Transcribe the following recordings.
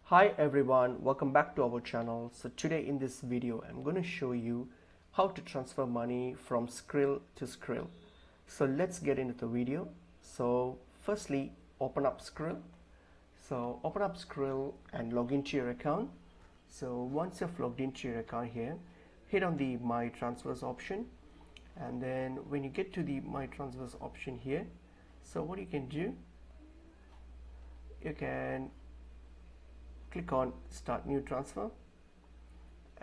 Hi everyone, welcome back to our channel. So today in this video I'm going to show you how to transfer money from Skrill to Skrill. So let's get into the video. So firstly, open up Skrill. So open up Skrill and log into your account. So once you've logged into your account here, hit on the My Transfers option, and then when you get to the My Transfers option here, so what you can do, you can click on Start New Transfer.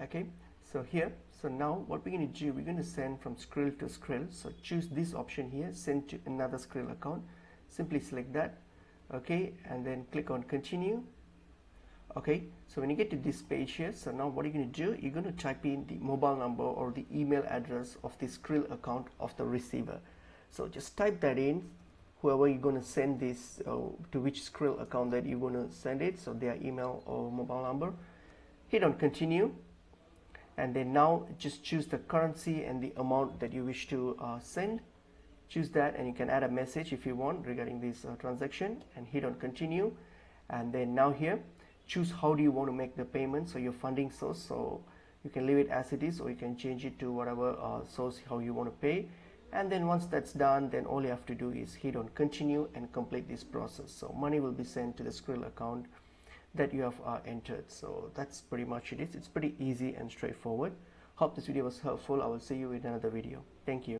Okay, so here, so now what we're going to do, we're going to send from Skrill to Skrill. So choose this option here, send to another Skrill account. Simply select that. Okay, and then click on Continue. Okay, so when you get to this page here, so now what you're going to do, you're going to type in the mobile number or the email address of the Skrill account of the receiver. So just type that in, whoever you're going to send this to, which Skrill account that you're going to send it, so their email or mobile number. Hit on Continue, and then now just choose the currency and the amount that you wish to send. Choose that, and you can add a message if you want regarding this transaction, and hit on Continue. And then now here, choose how do you want to make the payment, so your funding source, so you can leave it as it is or you can change it to whatever source how you want to pay. And then once that's done, then all you have to do is hit on Continue and complete this process. So money will be sent to the Skrill account that you have entered. So that's pretty much it. It's pretty easy and straightforward. Hope this video was helpful. I will see you in another video. Thank you.